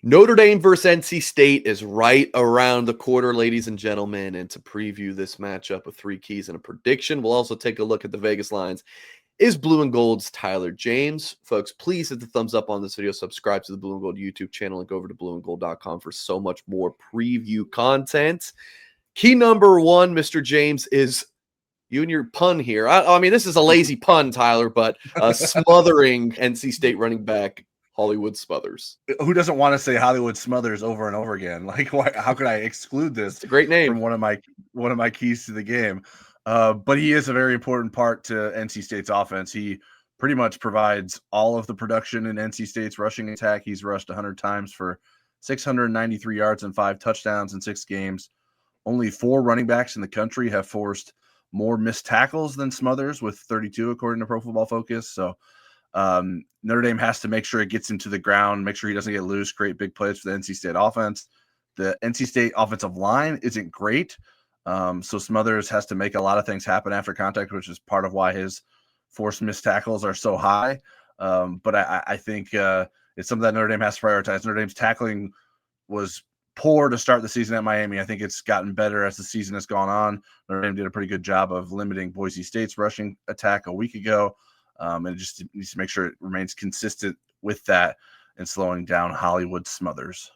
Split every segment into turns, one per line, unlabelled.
Notre Dame versus NC State is right around the corner, ladies and gentlemen. And to preview this matchup with 3 keys and a prediction, we'll also take a look at the Vegas lines. Is Blue and Gold's Tyler James. Folks, please hit the thumbs up on this video. Subscribe to the Blue and Gold YouTube channel and go over to blueandgold.com for so much more preview content. Key number 1, Mr. James, is you and your pun here. I mean, this is a lazy pun, Tyler, but smothering NC State running back Hollywood Smothers.
Who doesn't want to say Hollywood Smothers over and over again? Like, how could I exclude this?
It's a great name
from one of my keys to the game. But he is a very important part to NC State's offense. He pretty much provides all of the production in NC State's rushing attack. He's rushed 100 times for 693 yards and 5 touchdowns in 6 games. Only 4 running backs in the country have forced more missed tackles than Smothers, with 32 according to Pro Football Focus. So Notre Dame has to make sure it gets him to the ground, make sure he doesn't get loose, create big plays for the NC State offense. The NC State offensive line isn't great, so Smothers has to make a lot of things happen after contact, which is part of why his forced missed tackles are so high. But I think it's something that Notre Dame has to prioritize. Notre Dame's tackling was poor to start the season at Miami. I think it's gotten better as the season has gone on. Notre Dame did a pretty good job of limiting Boise State's rushing attack a week ago. And it just needs to make sure it remains consistent with that and slowing down Hollywood Smothers.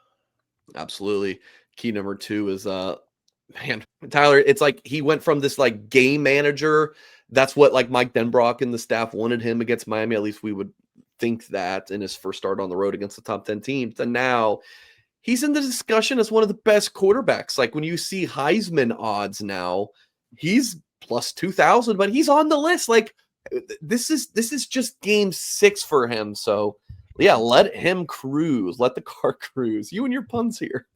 Absolutely. Key number 2 is man, Tyler, it's like he went from this like game manager. That's what like Mike Denbrock and the staff wanted him against Miami. At least we would think that in his first start on the road against the top 10 teams. And now he's in the discussion as one of the best quarterbacks. Like when you see Heisman odds now, he's plus 2,000, but he's on the list. Like this is just game 6 for him. So yeah, let him cruise. Let the car cruise. You and your puns here.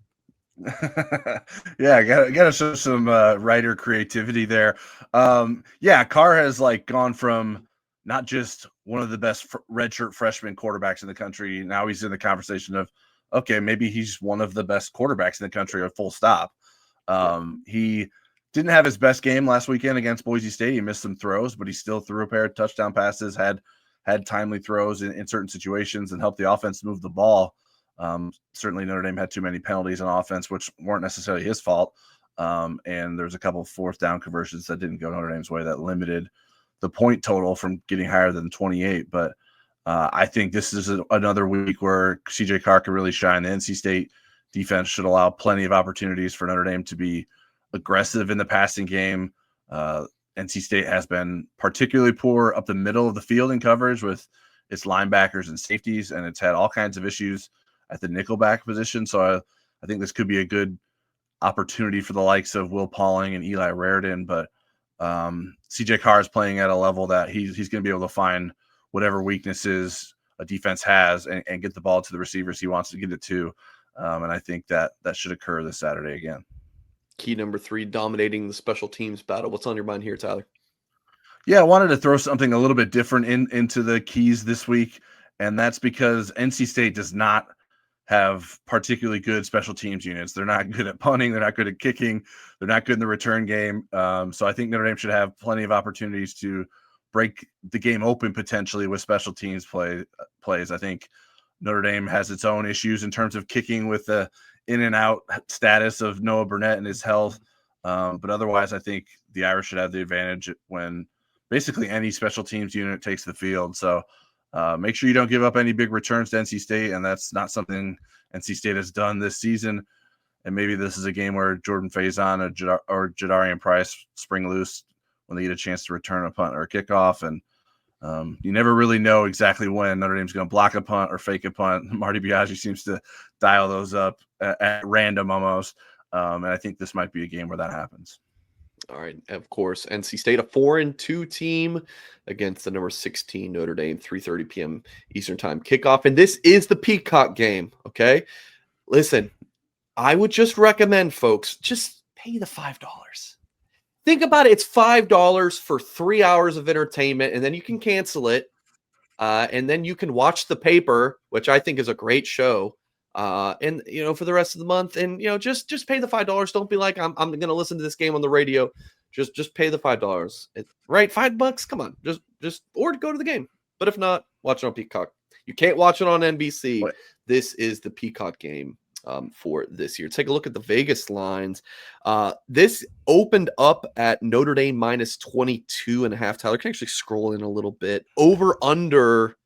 Yeah, gotta show some writer creativity there. Yeah, Carr has like gone from not just one of the best redshirt freshman quarterbacks in the country. Now he's in the conversation of, okay, maybe he's one of the best quarterbacks in the country, or full stop. He didn't have his best game last weekend against Boise State. He missed some throws, but he still threw a pair of touchdown passes, had timely throws in certain situations, and helped the offense move the ball. Certainly Notre Dame had too many penalties on offense, which weren't necessarily his fault. And there's a couple of 4th down conversions that didn't go Notre Dame's way that limited the point total from getting higher than 28. But I think this is another week where CJ Carr can really shine. The NC State defense should allow plenty of opportunities for Notre Dame to be aggressive in the passing game. NC State has been particularly poor up the middle of the field in coverage with its linebackers and safeties, and it's had all kinds of issues at the nickelback position. So I think this could be a good opportunity for the likes of Will Pauling and Eli Raridan. But CJ Carr is playing at a level that he's going to be able to find whatever weaknesses a defense has and get the ball to the receivers he wants to get it to. And I think that should occur this Saturday again.
Key number 3, dominating the special teams battle. What's on your mind here, Tyler?
Yeah, I wanted to throw something a little bit different into the keys this week, and that's because NC State does not have particularly good special teams units. They're not good at punting. They're not good at kicking. They're not good in the return game. So I think Notre Dame should have plenty of opportunities to break the game open potentially with special teams plays. I think Notre Dame has its own issues in terms of kicking with the in and out status of Noah Burnett and his health. But otherwise, I think the Irish should have the advantage when basically any special teams unit takes the field. So make sure you don't give up any big returns to NC State, and that's not something NC State has done this season. And maybe this is a game where Jordan Faison or Jadarian Price spring loose when they get a chance to return a punt or a kickoff. And you never really know exactly when Notre Dame's going to block a punt or fake a punt. Marty Biaggi seems to dial those up at random almost. And I think this might be a game where that happens.
All right. Of course, NC State, a 4-2 team against the number 16 Notre Dame, 3:30 p.m. Eastern Time kickoff. And this is the Peacock game, okay? Listen, I would just recommend, folks, just pay the $5. Think about it. It's $5 for 3 hours of entertainment, and then you can cancel it. And then you can watch The Paper, which I think is a great show. And for the rest of the month, and just pay the $5. Don't be like, I'm going to listen to this game on the radio. Just pay the $5. Right? $5. Come on, just or go to the game. But if not, watch it on Peacock. You can't watch it on NBC.
What?
This is the Peacock game for this year. Take a look at the Vegas lines. This opened up at Notre Dame minus 22.5. Tyler, can actually scroll in a little bit. Over under.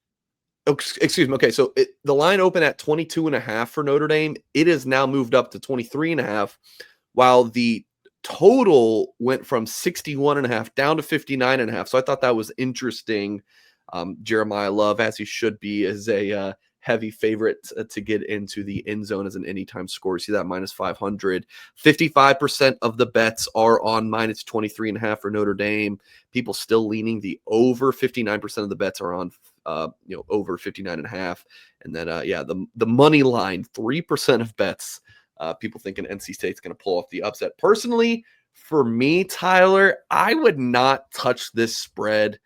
Oh, excuse me. Okay, so the line opened at 22.5 for Notre Dame. It has now moved up to 23.5, while the total went from 61.5 down to 59.5. So I thought that was interesting. Jeremiah Love, as he should be, is a heavy favorite to get into the end zone as an anytime score. You see that minus 500. 55% of the bets are on minus 23.5 for Notre Dame. People still leaning the over. 59% of the bets are on over 59.5. And then the money line, 3% of bets. People thinking NC State's going to pull off the upset. Personally, for me, Tyler, I would not touch this spread.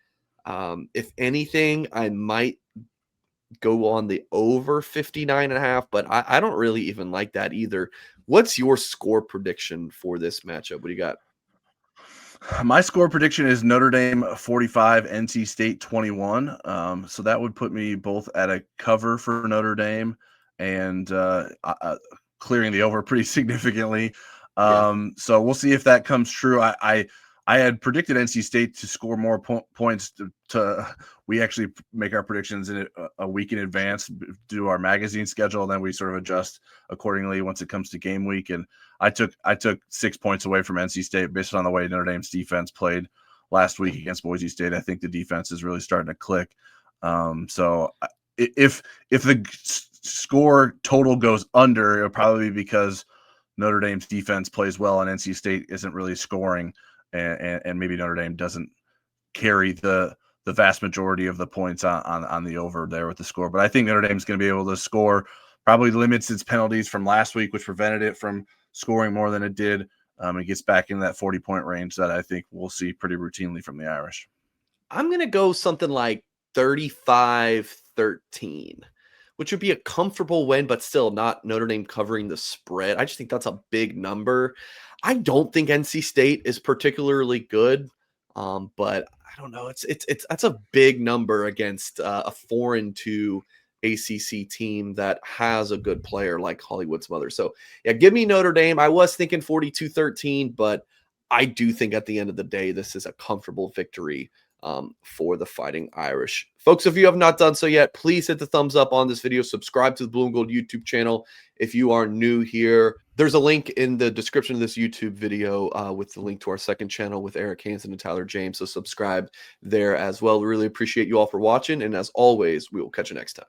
If anything, I might go on the over 59.5, but I don't really even like that either. What's your score prediction for this matchup? What do you got?
My score prediction is Notre Dame 45, NC State 21. So that would put me both at a cover for Notre Dame and clearing the over pretty significantly. So we'll see if that comes true. I had predicted NC State to score more points. We actually make our predictions in a week in advance, do our magazine schedule, and then we sort of adjust accordingly once it comes to game week. And I took 6 points away from NC State based on the way Notre Dame's defense played last week against Boise State. I think the defense is really starting to click. So if the score total goes under, it'll probably be because Notre Dame's defense plays well and NC State isn't really scoring. And maybe Notre Dame doesn't carry the vast majority of the points on the over there with the score. But I think Notre Dame's going to be able to score, probably limits its penalties from last week, which prevented it from scoring more than it did. It gets back in that 40-point range that I think we'll see pretty routinely from the Irish.
I'm going to go something like 35-13, which would be a comfortable win, but still not Notre Dame covering the spread. I just think that's a big number. I don't think NC State is particularly good, but I don't know. It's that's a big number against a 4-2 ACC team that has a good player like Hollywood Smothers. So yeah, give me Notre Dame. I was thinking 42-13, but I do think at the end of the day, this is a comfortable victory for the Fighting Irish. Folks, if you have not done so yet, please hit the thumbs up on this video. Subscribe to the Blue and Gold YouTube channel if you are new here. There's a link in the description of this YouTube video with the link to our second channel with Eric Hansen and Tyler James. So subscribe there as well. We really appreciate you all for watching. And as always, we will catch you next time.